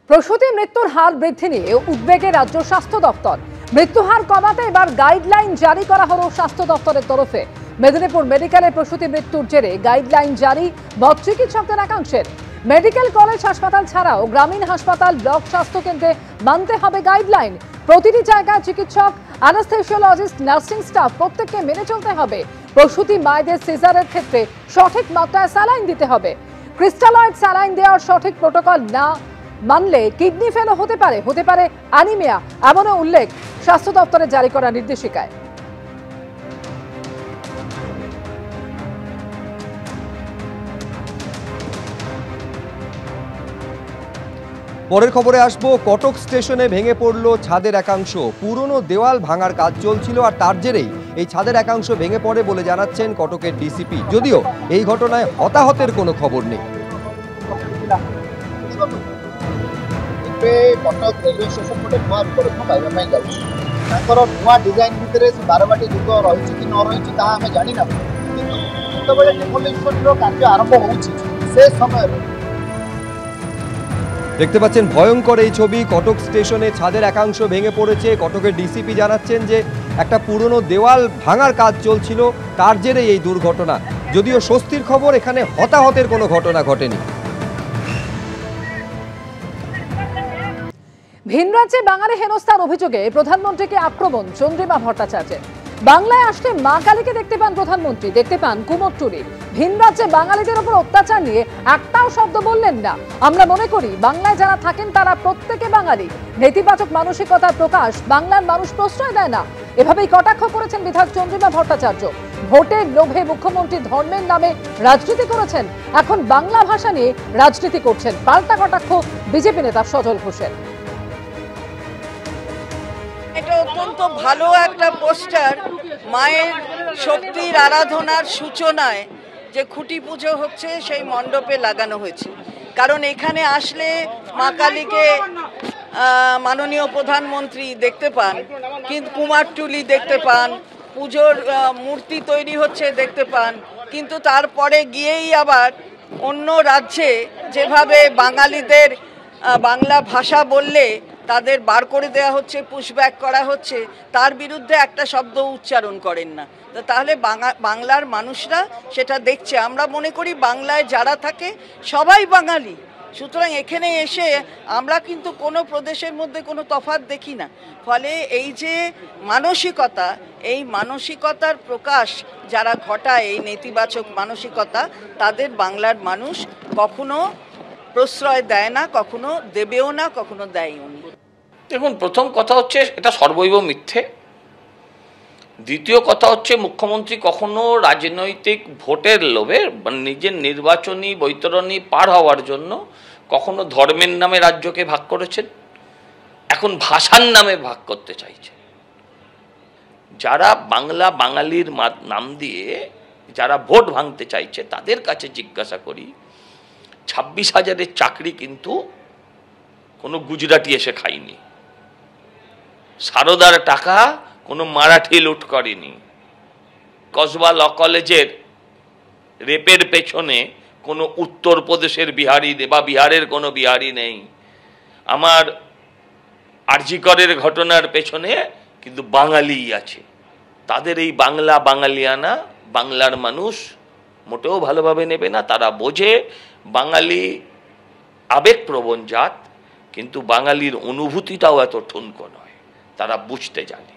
প্রসূতি মৃত্যুর হার বৃদ্ধি নিয়ে উদ্বেগে রাজ্য স্বাস্থ্য দপ্তর। মৃত্যু হার কমাতে এবার গাইডলাইন জারি করা হলো স্বাস্থ্য দপ্তরের তরফে। মেদিনীপুর মেডিকেলে প্রসূতি মৃত্যুর জেরে গাইডলাইন জারি মত চিকিৎসকদের একাংশের। মেডিকেল কলেজ হাসপাতাল ছাড়াও গ্রামীণ হাসপাতাল, ব্লক স্বাস্থ্য কেন্দ্রে মানতে হবে গাইডলাইন। প্রতিটি জায়গায় চিকিৎসক, অ্যানাস্থেসিওলজিস্ট, নার্সিং স্টাফ প্রত্যেককে মেনে চলতে হবে। প্রসূতি মায়েদের সিজারের ক্ষেত্রে সঠিক মাত্রায় স্যালাইন দিতে হবে। ক্রিস্টালয়েড স্যালাইন দেওয়ার সঠিক প্রোটোকল না মানলে কিডনি ফেল হতে পারে অ্যানিমিয়া, এমনও উল্লেখ স্বাস্থ্য দপ্তরের জারি করা নির্দেশিকায়। পরের খবরে আসবো। কটক স্টেশনে ভেঙে পড়ল ছাদের একাংশ। পুরনো দেওয়াল ভাঙার কাজ চলছিল আর তার জেরেই এই ছাদের একাংশ ভেঙে পড়ে বলে জানাচ্ছেন কটকের ডিসিপি। যদিও এই ঘটনায় হতাহতের কোনো খবর নেই। কটক রেলওয়ে স্টেশন গোটে নୂଆ ରୂପରେଖ ପାଇବା ପାଇଁ ଯାଉଛି। ତାଙ୍କର ନୂଆ ଡିଜାଇନ ଭିତରେ ବାରବାଟୀ ଯୁଗ ରହିଛି କି ନ ରହିଛି ତାହା ଆମେ ଜାଣିନାହୁଁ, କିନ୍ତୁ ଯେତେବେଳେ ଡେମୋଲିସନର କାର୍ଯ୍ୟ ଆରମ୍ଭ ହେଉଛି ସେ ସମୟରେ দেখতে পাচ্ছেন ভয়ঙ্কর এই ছবি। কটক স্টেশনে ছাদের একাংশ ভেঙে পড়েছে। কটকের ডিসিপি জানাচ্ছেন যে একটা পুরনো দেওয়াল ভাঙার কাজ চলছিল, তার জেরে এই দুর্ঘটনা। যদিও স্বস্তির খবর, এখানে হতাহতের কোনো ঘটনা ঘটেনি। ভিন রাজ্যে বাঙালি হেনস্থার অভিযোগে প্রধানমন্ত্রীকে আক্রমণ চন্দ্রিমা ভট্টাচার্যের। বাংলায় আসলে মা কালীকে দেখতে পান প্রধানমন্ত্রী, দেখতে পান কুমোরটুলি। ভিন রাজ্যে বাঙালিদের উপর অত্যাচার নিয়ে একটাও শব্দ বললেন না। আমরা মনে করি বাংলায় যারা থাকেন তারা প্রত্যেকে বাঙালি। নেতিবাচক মানসিকতার প্রকাশ বাংলার মানুষ প্রশ্রয় দেয় না, এভাবেই কটাক্ষ করেছেন বিধায়ক চন্দ্রিমা ভট্টাচার্য। ভোটের লোভে মুখ্যমন্ত্রী ধর্মের নামে রাজনীতি করেছেন, এখন বাংলা ভাষা নিয়ে রাজনীতি করছেন। পাল্টা কটাক্ষ বিজেপি নেতা সজল ঘোষের। এটা অত্যন্ত ভালো একটা পোস্টার মায়ের শক্তির আরাধনার সূচনায় যে খুঁটি পুজো হচ্ছে সেই মণ্ডপে লাগানো হয়েছে। কারণ এখানে আসলে মা কালীকে মাননীয় প্রধানমন্ত্রী দেখতে পান, কিন্তু কুমারটুলি দেখতে পান, পুজোর মূর্তি তৈরি হচ্ছে দেখতে পান, কিন্তু তারপরে গিয়েই আবার অন্য রাজ্যে যেভাবে বাঙালিদের বাংলা ভাষা বললে তাদের বার করে দেওয়া হচ্ছে, পুশব্যাক করা হচ্ছে, তার বিরুদ্ধে একটা শব্দ উচ্চারণ করেন না। তো তাহলে বাংলার মানুষরা সেটা দেখছে। আমরা মনে করি বাংলায় যারা থাকে সবাই বাঙালি, সুতরাং এখানে এসে আমরা কিন্তু কোনো প্রদেশের মধ্যে কোনো তফাৎ দেখি না। ফলে এই যে মানসিকতা, এই মানসিকতার প্রকাশ যারা ঘটায়, এই নেতিবাচক মানসিকতা, তাদের বাংলার মানুষ কখনো প্রশ্রয় দেয় না, কখনো দেবেও না, কখনো দেয়ও না। দেখুন, প্রথম কথা হচ্ছে এটা সর্বৈব মিথ্যে। দ্বিতীয় কথা হচ্ছে মুখ্যমন্ত্রী কখনো রাজনৈতিক ভোটের লোভে নিজের নির্বাচনী বৈতরণী পার হওয়ার জন্য কখনো ধর্মের নামে রাজ্যকে ভাগ করেছেন, এখন ভাষার নামে ভাগ করতে চাইছে। যারা বাংলা বাঙালির নাম দিয়ে যারা ভোট ভাঙতে চাইছে তাদের কাছে জিজ্ঞাসা করি, 26,000-এর চাকরি কিন্তু কোনো গুজরাটি এসে খায়নি, সারদার টাকা কোনো মারাঠি লুট করেনি, কসবা ল কলেজের রেপের পেছনে কোনো উত্তরপ্রদেশের বিহারি বা বিহারের কোনো বিহারি নেই, আমার আরজিকরের ঘটনার পেছনে কিন্তু বাঙালিই আছে। তাদের এই বাংলা বাঙালিয়ানা বাংলার মানুষ মোটেও ভালোভাবে নেবে না। তারা বোঝে বাঙালি আবেগপ্রবণ জাত, কিন্তু বাঙালির অনুভূতিটাও এত ঠুনকো নয়, তারা বুঝতে জানে।